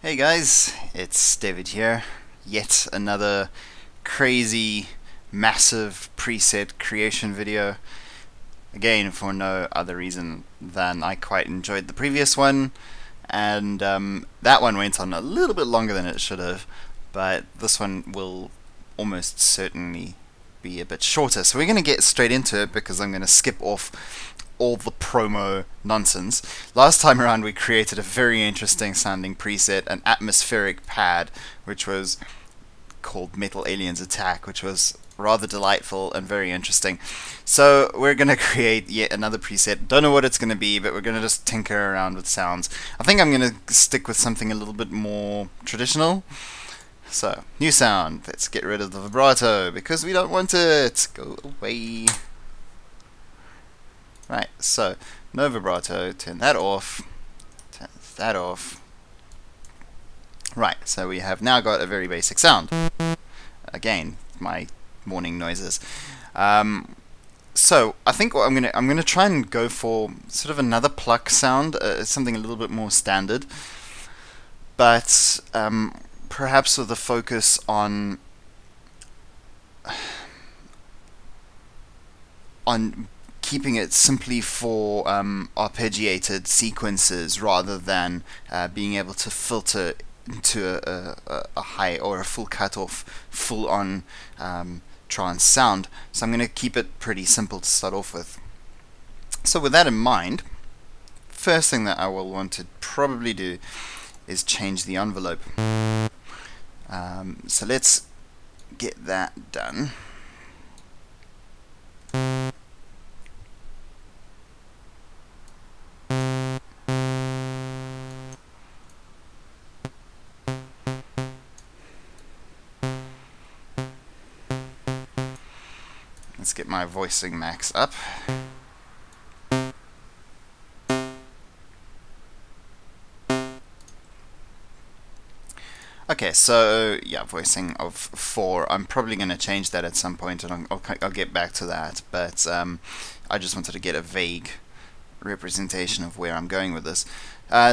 Hey guys, it's David here. Yet another crazy, massive preset creation video. Again, for no other reason than I quite enjoyed the previous one, and that one went on a little bit longer than it should have, but this one will almost certainly be a bit shorter. So we're going to get straight into it because I'm going to skip off all the promo nonsense. Last time around, we created a very interesting sounding preset, an atmospheric pad, which was called Metal Aliens Attack, which was rather delightful and very interesting. So we're going to create yet another preset. Don't know what it's going to be, but we're going to just tinker around with sounds. I think I'm going to stick with something a little bit more traditional. So, new sound. Let's get rid of the vibrato because we don't want it. Go away. Right, so no vibrato, turn that off, turn that off. Right, so we have now got a very basic sound. Again, my morning noises. So I think what I'm gonna try and go for sort of another pluck sound, something a little bit more standard, but perhaps with a focus on keeping it simply for arpeggiated sequences rather than being able to filter into a high or a full cutoff, full on trance sound. So I'm going to keep it pretty simple to start off with. So with that in mind, first thing that I will want to probably do is change the envelope. So let's get that done. Let's get my voicing max up. Okay, so yeah, voicing of 4. I'm probably going to change that at some point, and I'll get back to that. But I just wanted to get a vague representation of where I'm going with this.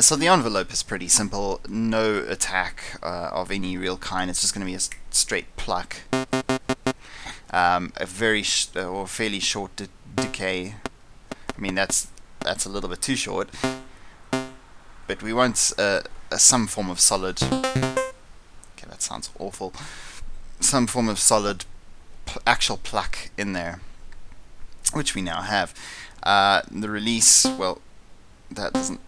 So the envelope is pretty simple. No attack of any real kind. It's just going to be a straight pluck. A very or fairly short decay. I mean that's a little bit too short. But we want some form of solid. Okay, that sounds awful. Some form of solid actual pluck in there, which we now have. The release, well, that doesn't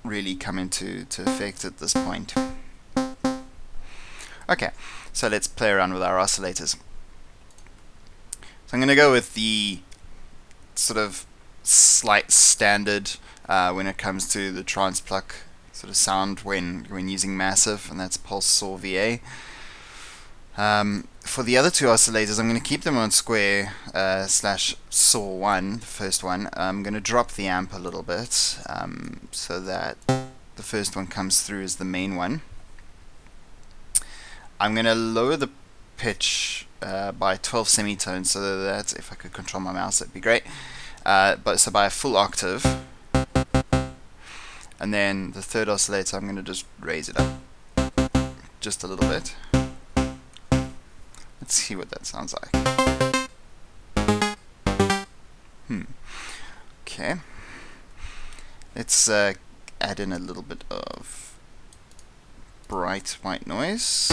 really come into effect at this point. Okay, so let's play around with our oscillators. So I'm going to go with the sort of slight standard when it comes to the trance pluck sort of sound when using massive, and that's pulse saw VA. For the other two oscillators, I'm going to keep them on square slash saw 1, the first one. I'm going to drop the amp a little bit so that the first one comes through as the main one. I'm going to lower the pitch by 12 semitones, so that if I could control my mouse, that'd be great. But so by a full octave. And then the third oscillator, I'm going to just raise it up just a little bit. Let's see what that sounds like. Okay. Let's add in a little bit of bright white noise.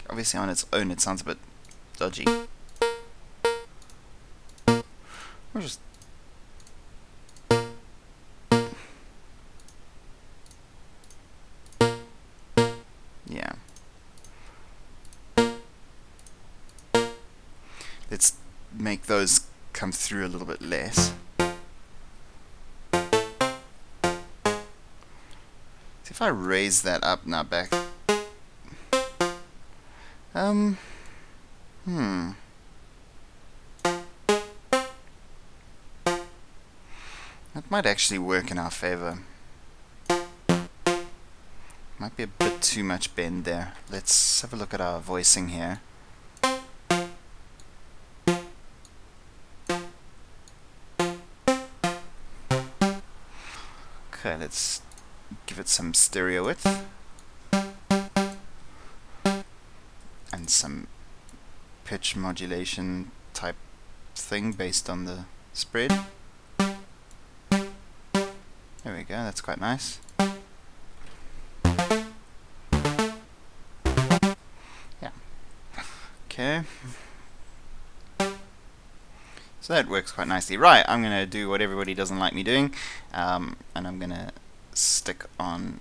Obviously on its own it sounds a bit dodgy. Or just yeah. Let's make those come through a little bit less. See if I raise that up now back. That might actually work in our favor. Might be a bit too much bend there. Let's have a look at our voicing here. Okay, let's give it some stereo width and some pitch modulation type thing based on the spread. There we go, that's quite nice. Yeah. Okay. So that works quite nicely. Right, I'm going to do what everybody doesn't like me doing, and I'm going to stick on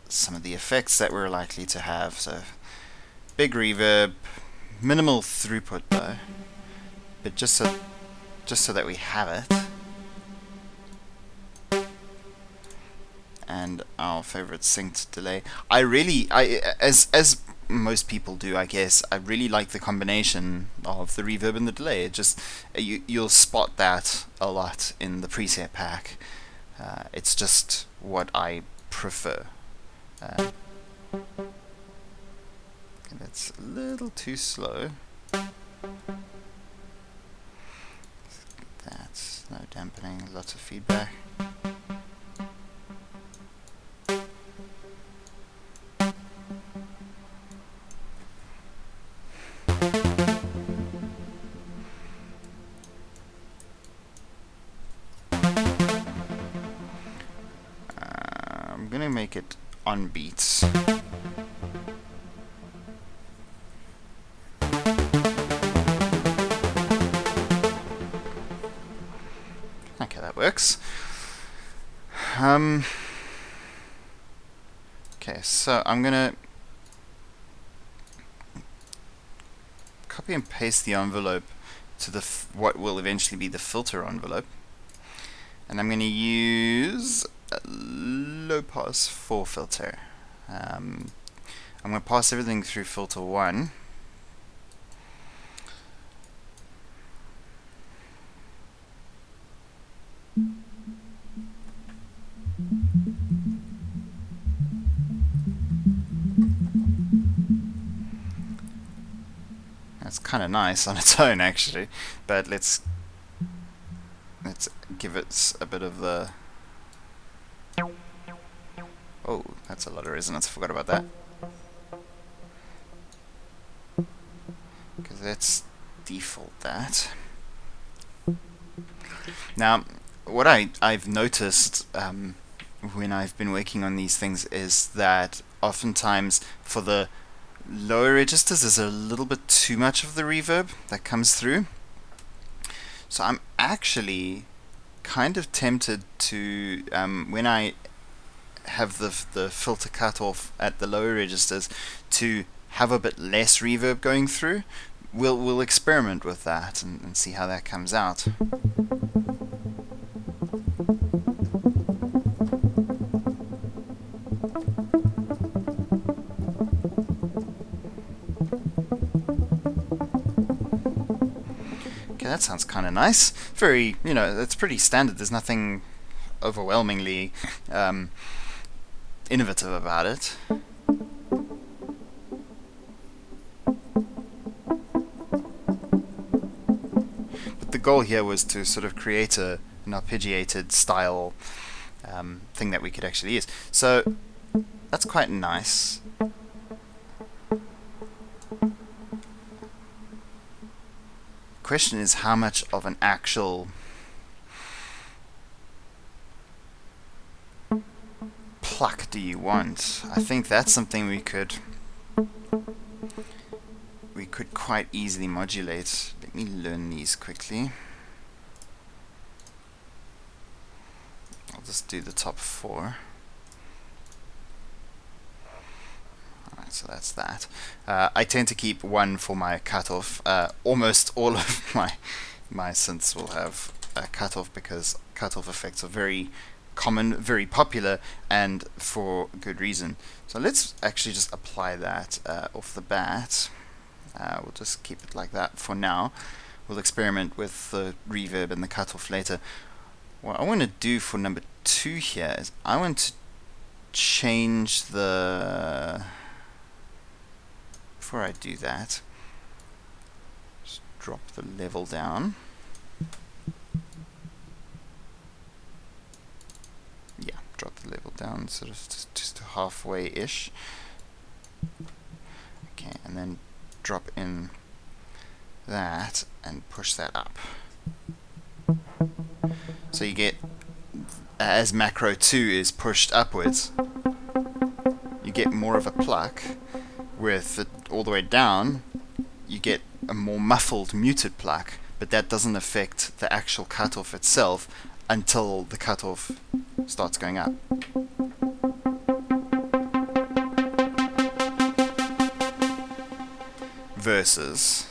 some of the effects that we're likely to have. So, big reverb, minimal throughput though, but just so that we have it. And our favorite synced delay. As most people do, I guess, I really like the combination of the reverb and the delay. It just you'll spot that a lot in the preset pack. It's just what I prefer. That's a little too slow. That's no dampening, lots of feedback. I'm gonna make it on beats. Okay, that works. Okay, so I'm gonna copy and paste the envelope to the what will eventually be the filter envelope, and I'm gonna use a low pass 4 filter. I'm gonna pass everything through filter 1. That's kind of nice on its own, actually, but let's give it a bit of the. Oh, that's a lot of resonance. I forgot about that. Because let's default that. Now, what I've noticed when I've been working on these things is that oftentimes for the lower registers there's a little bit too much of the reverb that comes through. So I'm actually kind of tempted to, when I have the filter cut off at the lower registers, to have a bit less reverb going through. We'll experiment with that and see how that comes out. Okay, that sounds kind of nice. Very, that's pretty standard. There's nothing overwhelmingly innovative about it. But the goal here was to sort of create an arpeggiated style thing that we could actually use. So that's quite nice. Question is, how much of an actual pluck do you want? I think that's something we could quite easily modulate. Let me learn these quickly. I'll just do the top 4. So that's that. I tend to keep 1 for my cutoff. Almost all of my synths will have a cutoff because cutoff effects are very common, very popular, and for good reason. So let's actually just apply that off the bat. We'll just keep it like that for now. We'll experiment with the reverb and the cutoff later. What I want to do for number 2 here is I want to change the. Before I do that, just drop the level down. Yeah, drop down sort of just halfway-ish. Okay, and then drop in that and push that up. So you get, as macro 2 is pushed upwards, you get more of a pluck. With it all the way down, you get a more muffled, muted pluck, but that doesn't affect the actual cutoff itself until the cutoff starts going up. Versus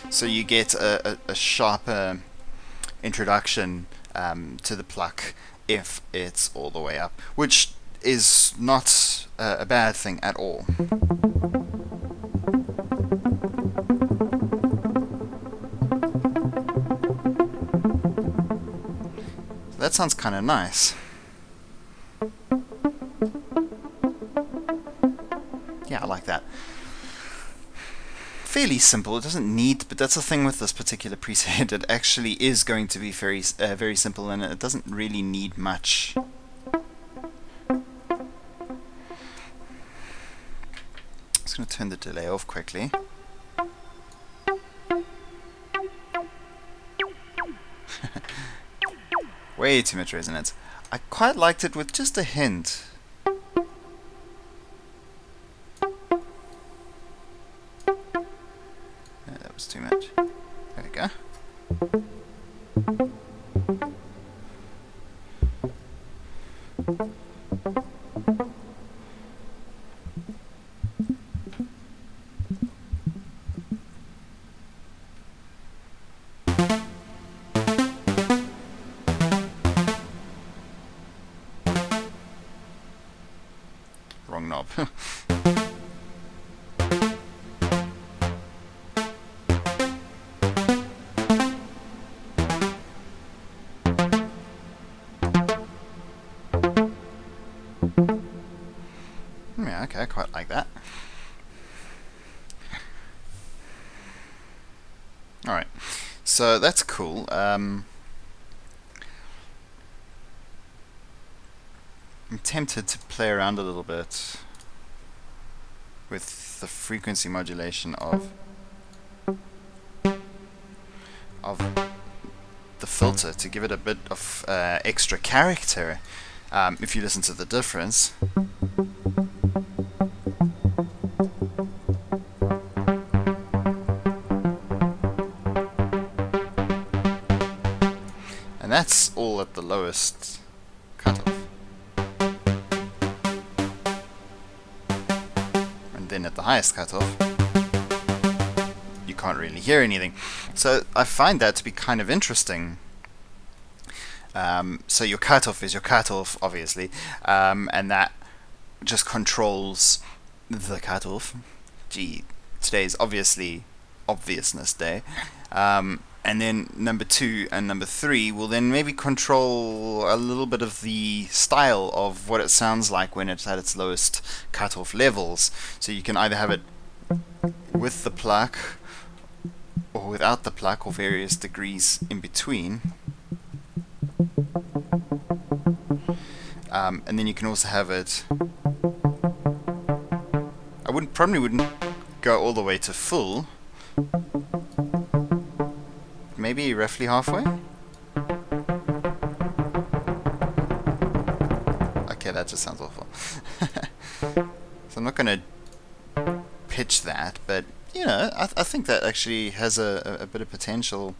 so you get a sharper introduction to the pluck if it's all the way up, which is not a bad thing at all. That sounds kind of nice. Yeah, I like that. Fairly simple. It doesn't need, but that's the thing with this particular preset. It actually is going to be very simple, and it doesn't really need much. Just going to turn the delay off quickly. Way too much resonance. I quite liked it with just a hint. That was too much. There we go. Wrong knob. Yeah, okay, I quite like that. Alright, so that's cool. I'm tempted to play around a little bit with the frequency modulation of the filter to give it a bit of extra character. If you listen to the difference. And that's all at the lowest cutoff. And then at the highest cutoff, you can't really hear anything. So I find that to be kind of interesting. So your cutoff is your cutoff, obviously, and that just controls the cutoff. Gee, today's obviously obviousness day. And then number 2 and number 3 will then maybe control a little bit of the style of what it sounds like when it's at its lowest cutoff levels. So you can either have it with the pluck or without the pluck, or various degrees in between. And then you can also have it. I probably wouldn't go all the way to full. Maybe roughly halfway. Okay, that just sounds awful. So I'm not going to pitch that, but you know, I think that actually has a bit of potential.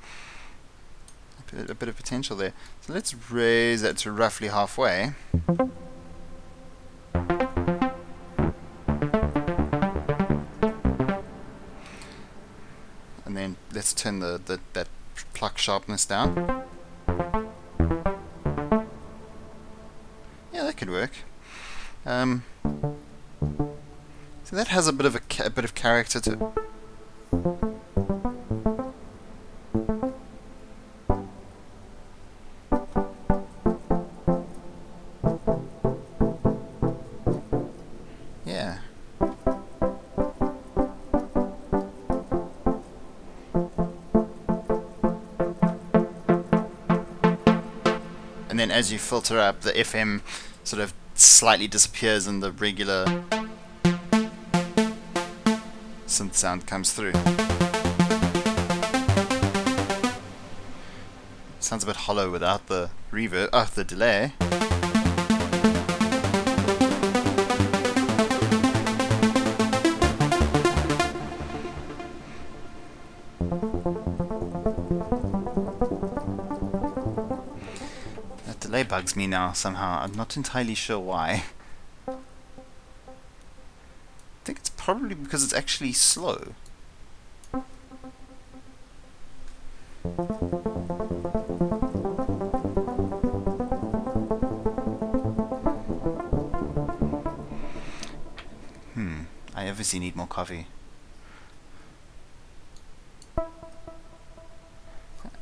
A bit of potential there. So let's raise that to roughly halfway. And then let's turn that pluck sharpness down. Yeah, that could work. So that has a bit of character to it. Yeah. and then as you filter up, the FM sort of slightly disappears and the regular synth sound comes through. Sounds a bit hollow without the reverb, the delay. That delay bugs me now somehow. I'm not entirely sure why. I think it's probably because it's actually slow. I obviously need more coffee.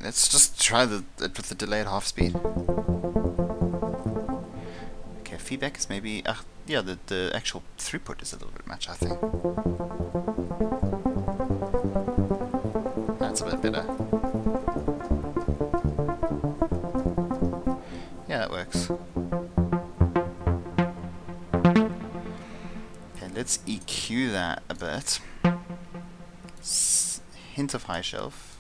Let's just try it with the delay at half speed. Okay, feedback is maybe... yeah, the actual throughput is a little bit much, I think. That's a bit better. Yeah, that works. Let's EQ that a bit. Hint of high shelf.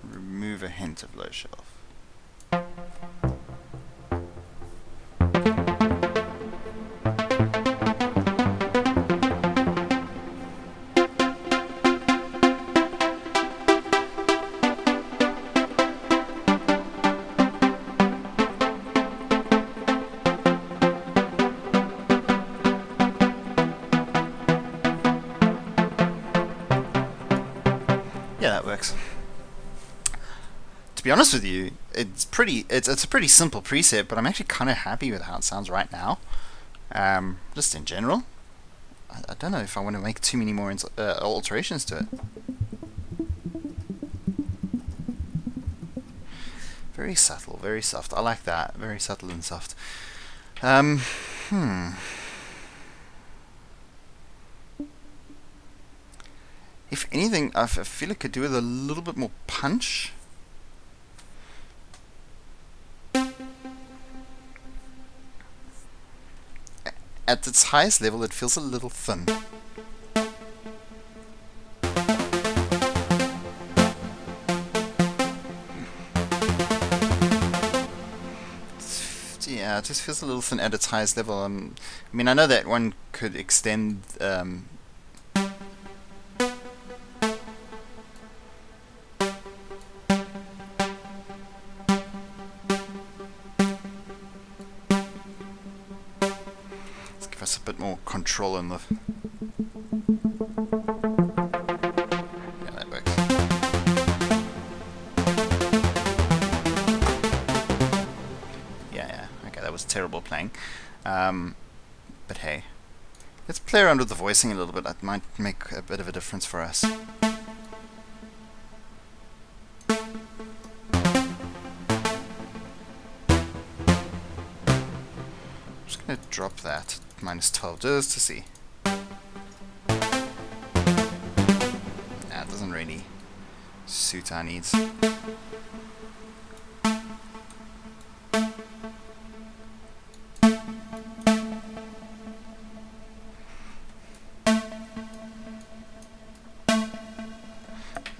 Remove a hint of low shelf. Yeah, that works. To be honest with you, it's a pretty simple preset, but I'm actually kind of happy with how it sounds right now. Just in general, I don't know if I want to make too many more alterations to it. Very subtle, very soft. I like that. Very subtle and soft. If anything, I feel it could do with a little bit more punch. At its highest level, it feels a little thin. Yeah, it just feels a little thin at its highest level. I mean, I know that one could extend... give us a bit more control in the... Yeah, that works. Yeah, okay, that was terrible playing. But hey, let's play around with the voicing a little bit. That might make a bit of a difference for us. Just gonna drop that at -12 just to see. Nah, it doesn't really suit our needs.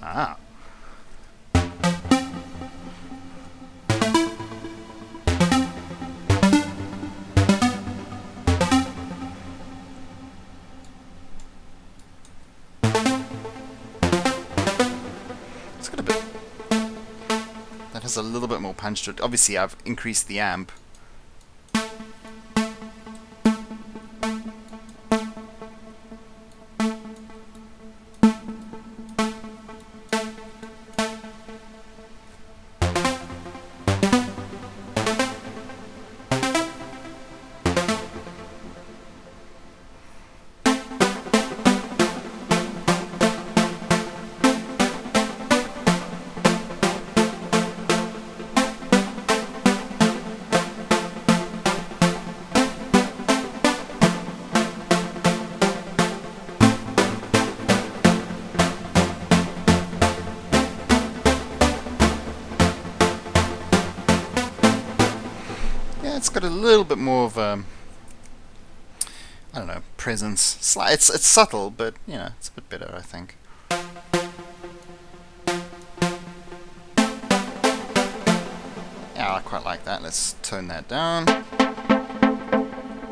Ah. It's got a bit... That has a little bit more punch to it. Obviously, I've increased the amp. got a little bit more of a, I don't know, presence. It's subtle, but you know, it's a bit better, I think. Yeah, I quite like that. Let's tone that down.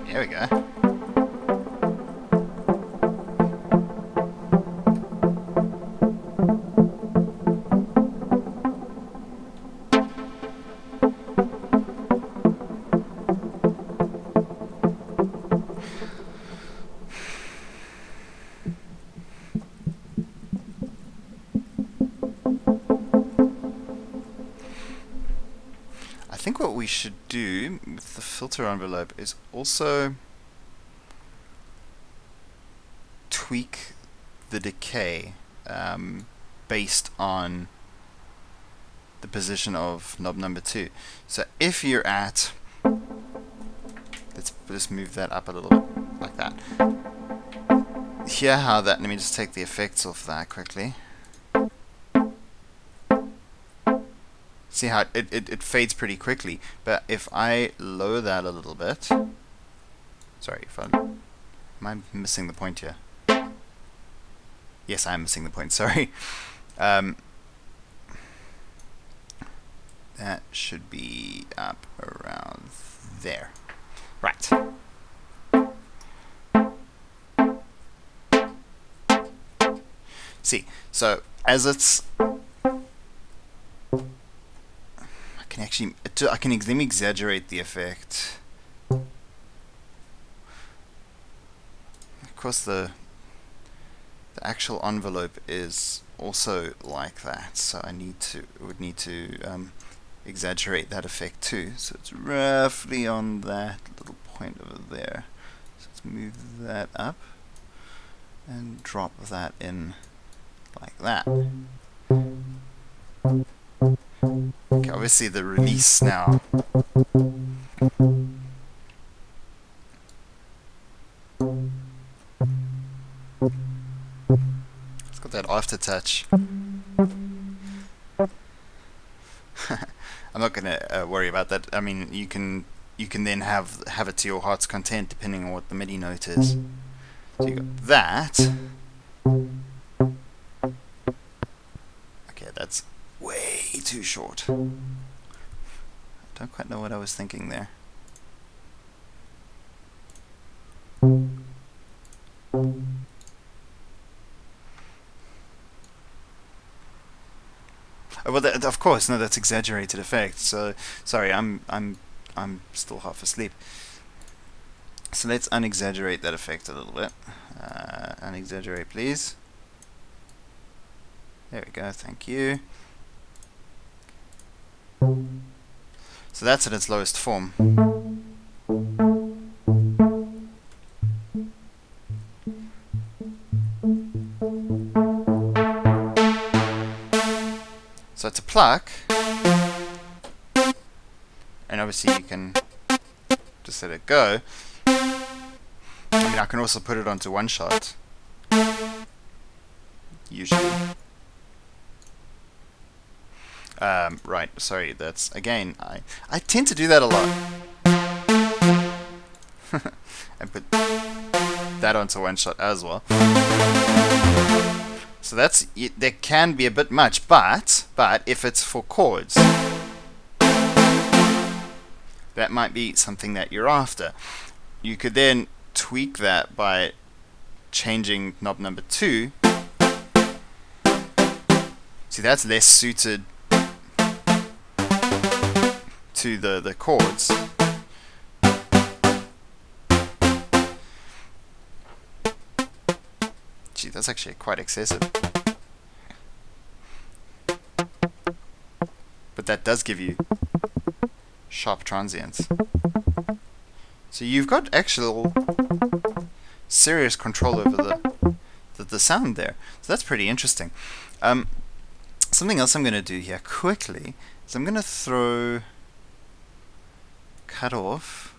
There we go. I think what we should do with the filter envelope is also tweak the decay based on the position of knob number 2. So if you're at, let's just move that up a little bit, like that. Hear how that, let me just take the effects off that quickly. See how it fades pretty quickly, but if I lower that a little bit, sorry, am I missing the point here? Yes, I am missing the point, sorry. That should be up around there. Right. See, so as it's, let me exaggerate the effect. Of course, the actual envelope is also like that, so I would need to exaggerate that effect too. So it's roughly on that little point over there. So let's move that up and drop that in like that. Okay, obviously the release now. It's got that aftertouch. I'm not gonna worry about that. I mean, you can then have it to your heart's content depending on what the MIDI note is. So you got that. Okay, that's way too short. I don't quite know what I was thinking there. Oh, well, of course, no, that's exaggerated effect. So sorry, I'm still half asleep. So let's unexaggerate that effect a little bit. Unexaggerate, please. There we go. Thank you. So that's at its lowest form. So it's a pluck, and obviously you can just let it go. I mean, I can also put it onto one shot, usually. Right, sorry, that's, again, I tend to do that a lot. And put that onto one shot as well. So that's, there can be a bit much, but if it's for chords, that might be something that you're after. You could then tweak that by changing knob number 2. See, that's less suited to the chords. Gee, that's actually quite excessive. But that does give you sharp transients. So you've got actual serious control over the sound there. So that's pretty interesting. Something else I'm going to do here quickly is I'm going to throw cut off.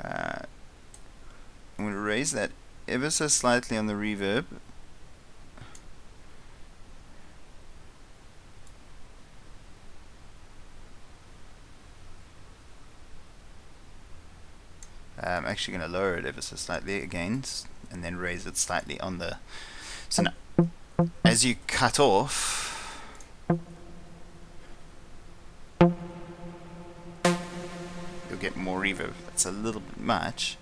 I'm going to raise that ever so slightly on the reverb. I'm actually going to lower it ever so slightly again, and then raise it slightly on the... So now, as you cut off, you'll get more reverb. That's a little bit much,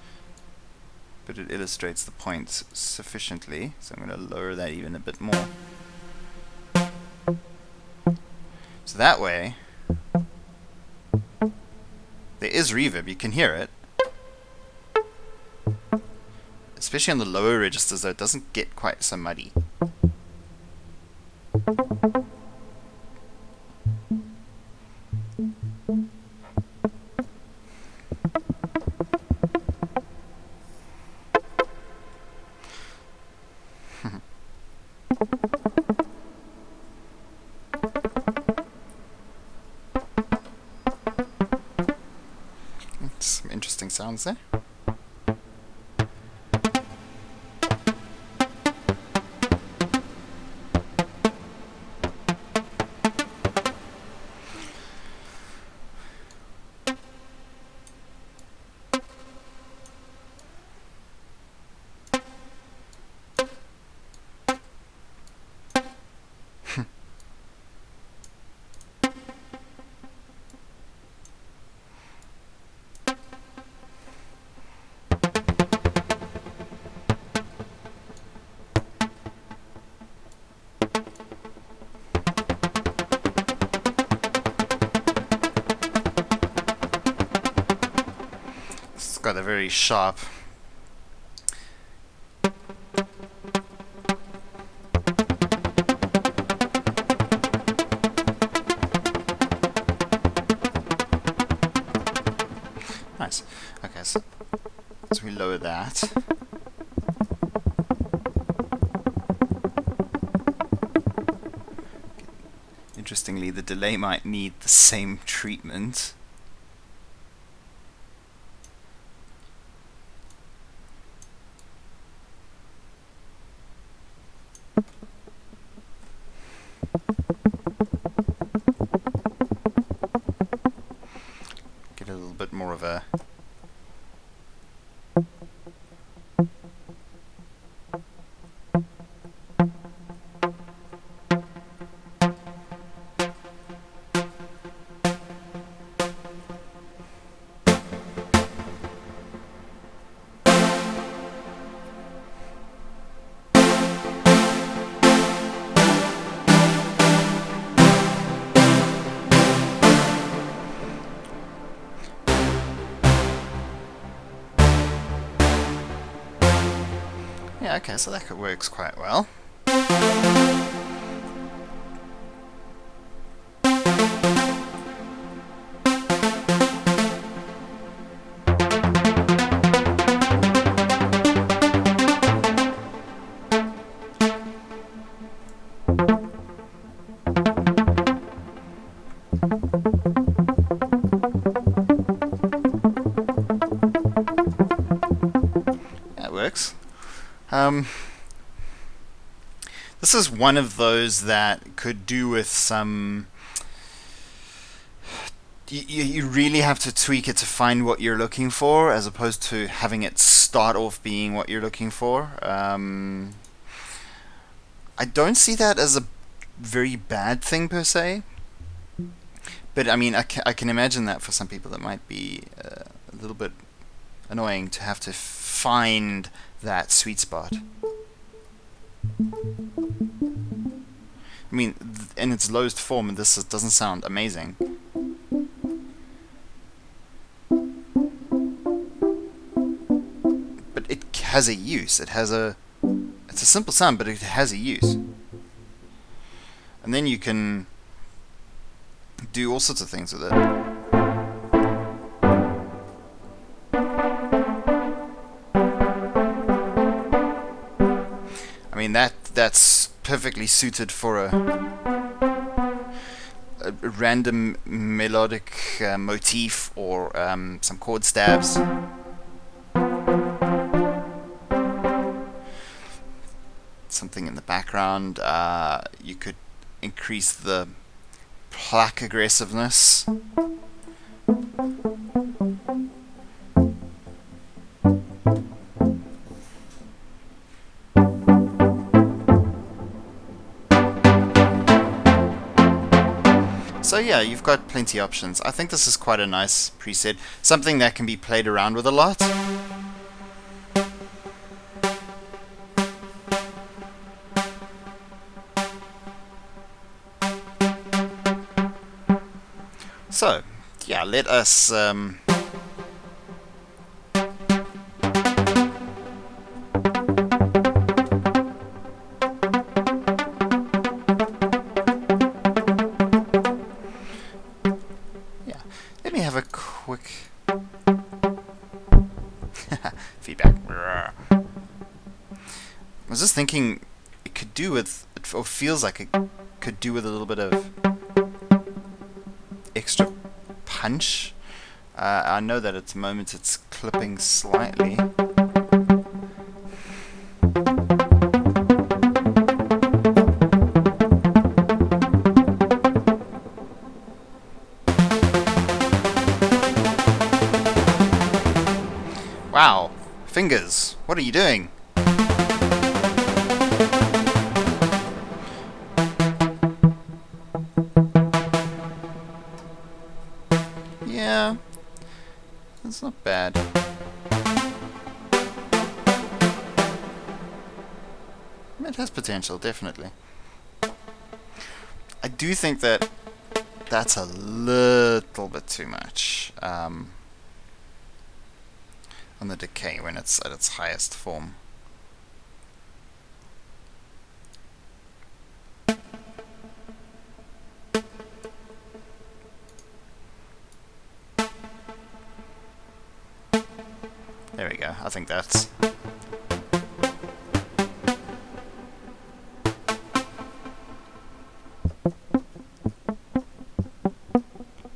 but it illustrates the point sufficiently, so I'm going to lower that even a bit more. So that way, there is reverb, you can hear it. Especially on the lower registers, though, it doesn't get quite so muddy. Some interesting sounds there. It's got a very sharp nice. Okay, so as we lower that, interestingly, the delay might need the same treatment. Get a little bit more of a yeah, okay, so that works quite well. That works. This is one of those that could do with some... You really have to tweak it to find what you're looking for, as opposed to having it start off being what you're looking for. I don't see that as a very bad thing per se, but I mean, I can imagine that for some people it might be a little bit annoying to have to find that sweet spot. I mean, in its lowest form, this doesn't sound amazing. But it has a use. It's a simple sound, but it has a use. And then you can do all sorts of things with it. I mean, that's perfectly suited for a random melodic motif or some chord stabs. Something in the background. You could increase the pluck aggressiveness. So yeah, you've got plenty of options. I think this is quite a nice preset, something that can be played around with a lot. So yeah, let us yeah, let me have a quick feedback. I was just thinking it could do with, or feels like it could do with a little bit of extra punch. I know that at the moment it's clipping slightly. Wow, fingers, what are you doing? Yeah, that's not bad. It has potential, definitely. I do think that that's a little bit too much on the decay when it's at its highest form. There we go, I think that's...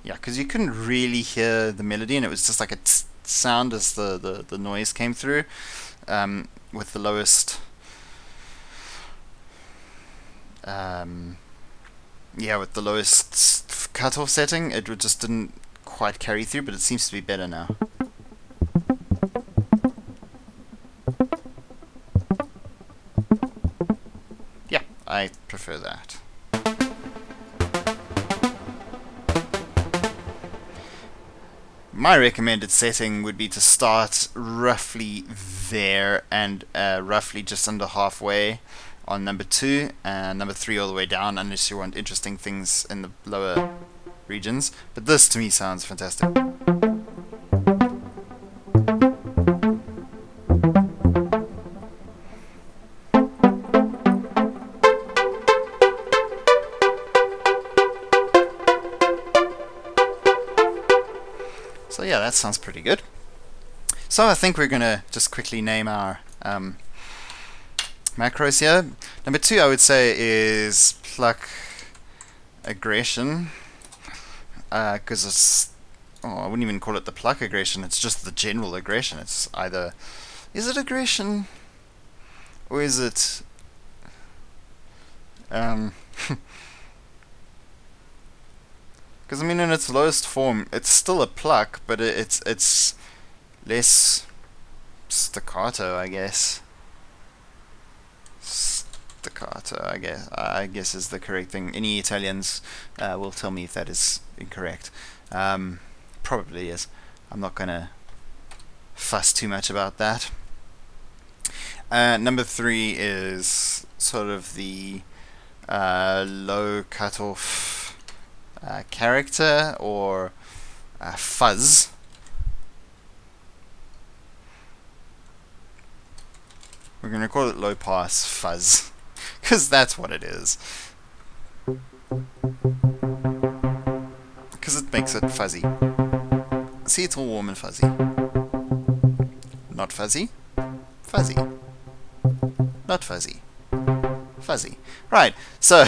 Yeah, because you couldn't really hear the melody, and it was just like a sound as the noise came through, with the lowest... yeah, with the lowest cutoff setting, it just didn't quite carry through, but it seems to be better now. Yeah, I prefer that. My recommended setting would be to start roughly there and roughly just under halfway on number 2 and number 3 all the way down, unless you want interesting things in the lower regions. But this to me sounds fantastic. So yeah, that sounds pretty good. So I think we're gonna just quickly name our macros here. Number 2 I would say is pluck aggression, because it's, I wouldn't even call it the pluck aggression, it's just the general aggression. It's either, is it aggression or is it because I mean in its lowest form it's still a pluck, but it's less staccato, I guess. Staccato, I guess is the correct thing. Any Italians will tell me if that is incorrect. Probably is. I'm not gonna fuss too much about that. Number 3 is sort of the low cutoff character, or fuzz. We're going to call it low pass fuzz, because that's what it is. Because it makes it fuzzy. See, it's all warm and fuzzy. Not fuzzy. Fuzzy. Not fuzzy. Fuzzy. Right, so,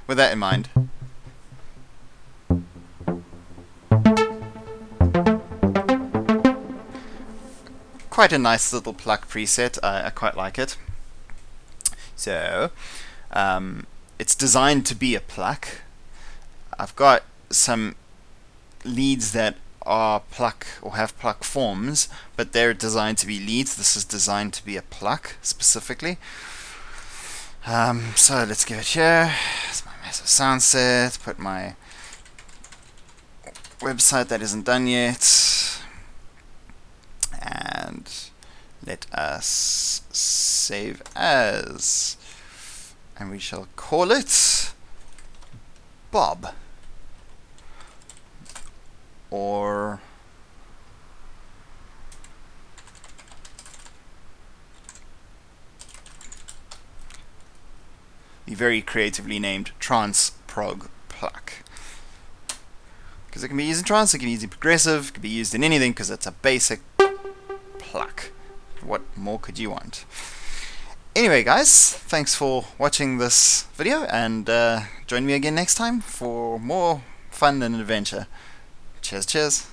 with that in mind, quite a nice little pluck preset. I quite like it. So, it's designed to be a pluck. I've got some leads that are pluck or have pluck forms, but they're designed to be leads. This is designed to be a pluck specifically. So let's give it here. It's my massive sound set. Put my website that isn't done yet, and let us save as, and we shall call it Bob, or the very creatively named trance prog pluck. Because it can be used in trance, it can be used in progressive, it can be used in anything because it's a basic pluck. What more could you want? Anyway guys, thanks for watching this video, and join me again next time for more fun and adventure. Cheers, cheers.